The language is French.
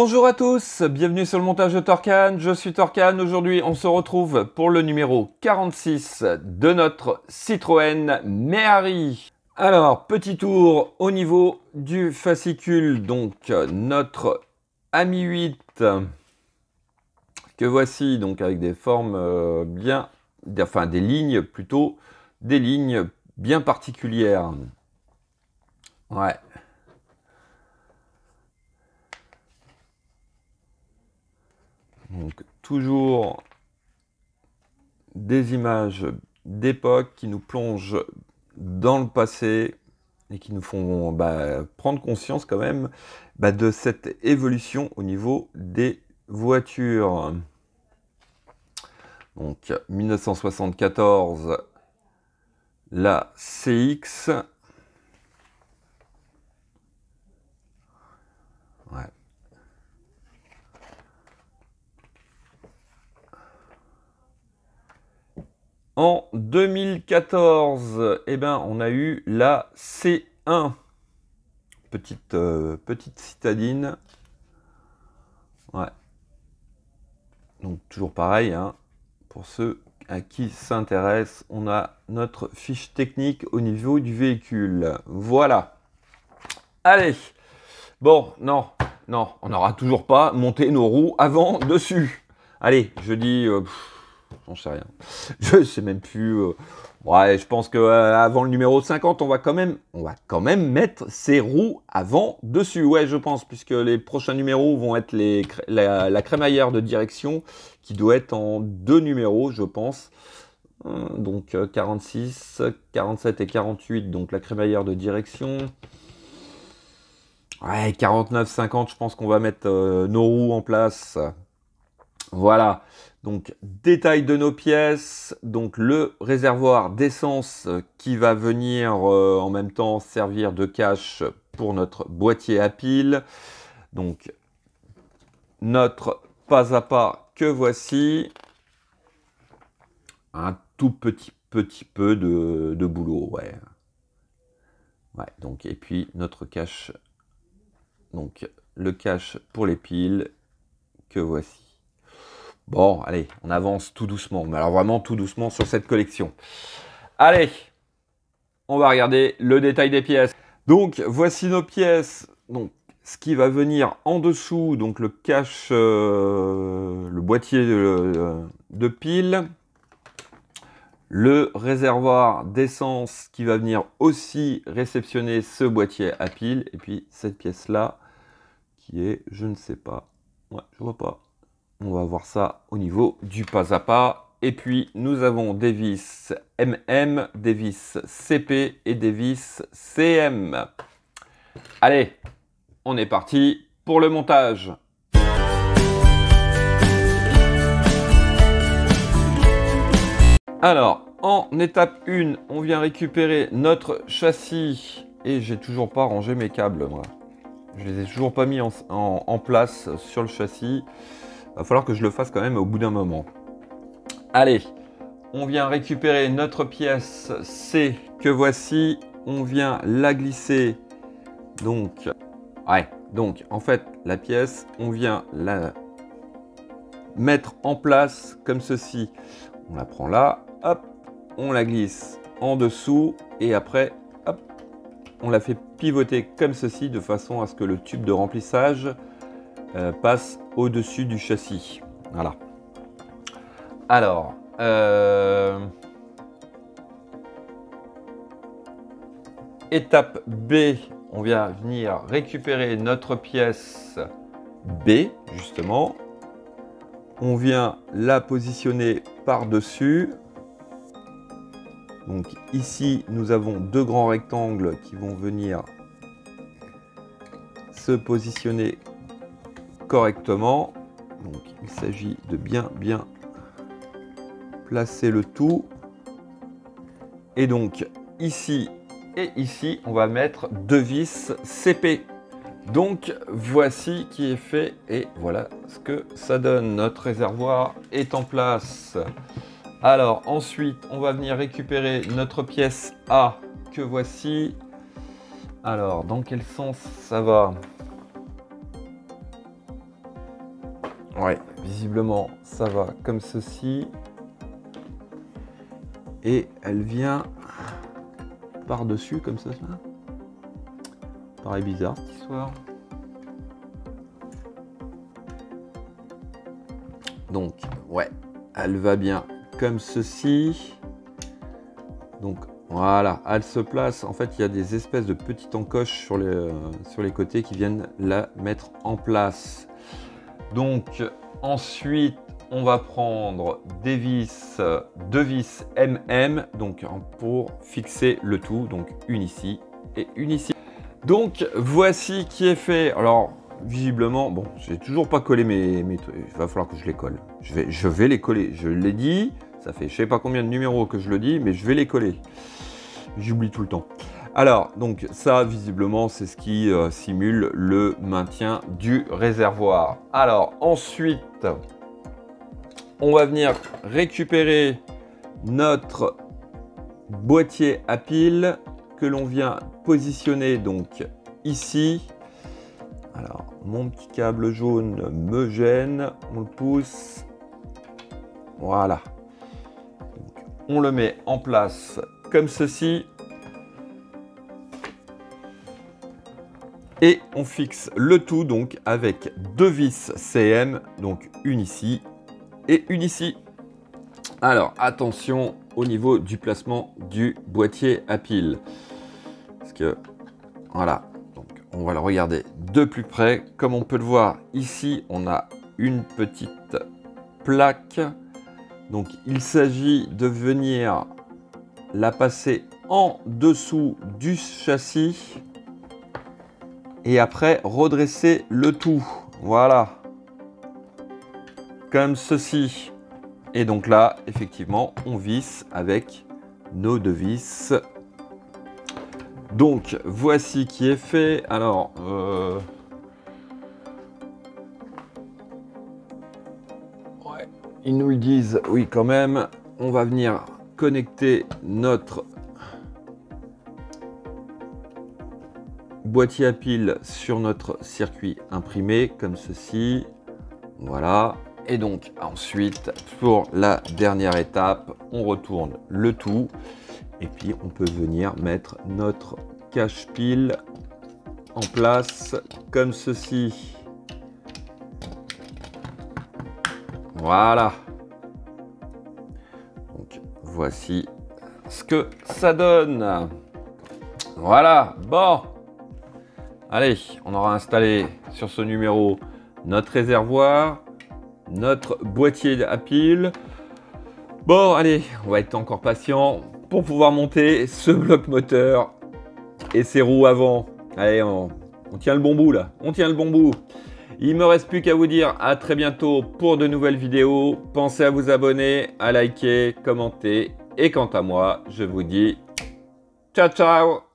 Bonjour à tous, bienvenue sur le montage de Torcan, je suis Torcan. Aujourd'hui on se retrouve pour le numéro 46 de notre Citroën Méhari. Alors, petit tour au niveau du fascicule, donc notre AMI 8 que voici, donc avec des formes des lignes plutôt, des lignes bien particulières. Ouais. Donc toujours des images d'époque qui nous plongent dans le passé et qui nous font prendre conscience quand même de cette évolution au niveau des voitures. Donc 1974, la CX. Ouais. En 2014, on a eu la C1, petite citadine. Ouais. Donc toujours pareil, hein, pour ceux à qui s'intéresse, on a notre fiche technique au niveau du véhicule. Voilà. Allez. Bon, non, on n'aura toujours pas monté nos roues avant dessus. Allez, je dis... j'en sais rien. Je sais même plus. Ouais, je pense que avant le numéro 50, on va quand même mettre ces roues avant dessus. Ouais, je pense, puisque les prochains numéros vont être la crémaillère de direction qui doit être en 2 numéros, je pense. Donc 46, 47 et 48, donc la crémaillère de direction. Ouais, 49, 50, je pense qu'on va mettre nos roues en place. Voilà. Donc, détail de nos pièces, donc le réservoir d'essence qui va venir en même temps servir de cache pour notre boîtier à piles. Donc, notre pas à pas que voici. Un tout petit peu de boulot, ouais. Ouais, donc, et puis notre cache, donc le cache pour les piles que voici. Bon, allez, on avance tout doucement, mais alors vraiment tout doucement sur cette collection. Allez, on va regarder le détail des pièces. Donc, voici nos pièces. Donc, ce qui va venir en dessous, donc le cache, le boîtier de pile, le réservoir d'essence qui va venir aussi réceptionner ce boîtier à pile, et puis cette pièce-là, qui est, je ne sais pas, ouais, je vois pas. On va voir ça au niveau du pas à pas. Et puis, nous avons des vis MM, des vis CP et des vis CM. Allez, on est parti pour le montage. Alors, en étape 1, on vient récupérer notre châssis. Et j'ai toujours pas rangé mes câbles, moi. Je les ai toujours pas mis en place sur le châssis. Va falloir que je le fasse quand même au bout d'un moment. Allez, on vient récupérer notre pièce C que voici. On vient la glisser. Donc, en fait, la pièce, on vient la mettre en place comme ceci. On la prend là, hop, on la glisse en dessous et après, hop, on la fait pivoter comme ceci de façon à ce que le tube de remplissage passe au-dessus du châssis. Voilà. Alors, étape B, on vient venir récupérer notre pièce B, justement. On vient la positionner par-dessus. Donc ici, nous avons 2 grands rectangles qui vont venir se positionner correctement. Donc il s'agit de bien placer le tout. Et donc ici et ici, on va mettre 2 vis CP. Donc voici qui est fait et voilà ce que ça donne. Notre réservoir est en place. Alors ensuite, on va venir récupérer notre pièce A que voici. Alors, dans quel sens ça va? visiblement, ça va comme ceci. Et elle vient par-dessus, comme ça. Pareil, bizarre, cette histoire. Donc, ouais, elle va bien comme ceci. Donc, voilà, elle se place. En fait, il y a des espèces de petites encoches sur les côtés qui viennent la mettre en place. Donc, ensuite, on va prendre des vis, 2 vis MM, donc pour fixer le tout. Donc, une ici et une ici. Donc, voici qui est fait. Alors, visiblement, bon, j'ai toujours pas collé mes trucs. Il va falloir que je les colle. Je vais les coller. Je l'ai dit. Ça fait je sais pas combien de numéros que je le dis, mais je vais les coller. J'oublie tout le temps. Alors, donc ça, visiblement, c'est ce qui simule le maintien du réservoir. Alors, ensuite, on va venir récupérer notre boîtier à piles que l'on vient positionner donc ici. Alors, mon petit câble jaune me gêne. On le pousse. Voilà. Donc, on le met en place comme ceci. Et on fixe le tout donc avec 2 vis CM, donc une ici et une ici. Alors, attention au niveau du placement du boîtier à piles. Parce que, voilà, donc on va le regarder de plus près. Comme on peut le voir ici, on a une petite plaque. Donc, il s'agit de venir la passer en dessous du châssis et après redresser le tout. Voilà. Comme ceci. Et donc là, effectivement, on visse avec nos 2 vis. Donc, voici qui est fait. Alors, ouais, ils nous le disent, oui, quand même. On va venir connecter notre boîtier à piles sur notre circuit imprimé, comme ceci. Voilà. Et donc, ensuite, pour la dernière étape, on retourne le tout. Et puis, on peut venir mettre notre cache-pile en place, comme ceci. Voilà. Donc, voici ce que ça donne. Voilà. Bon. Allez, on aura installé sur ce numéro notre réservoir, notre boîtier à piles. Bon, allez, on va être encore patient pour pouvoir monter ce bloc moteur et ses roues avant. Allez, on tient le bon bout là, on tient le bon bout. Il me reste plus qu'à vous dire à très bientôt pour de nouvelles vidéos. Pensez à vous abonner, à liker, commenter. Et quant à moi, je vous dis ciao ciao.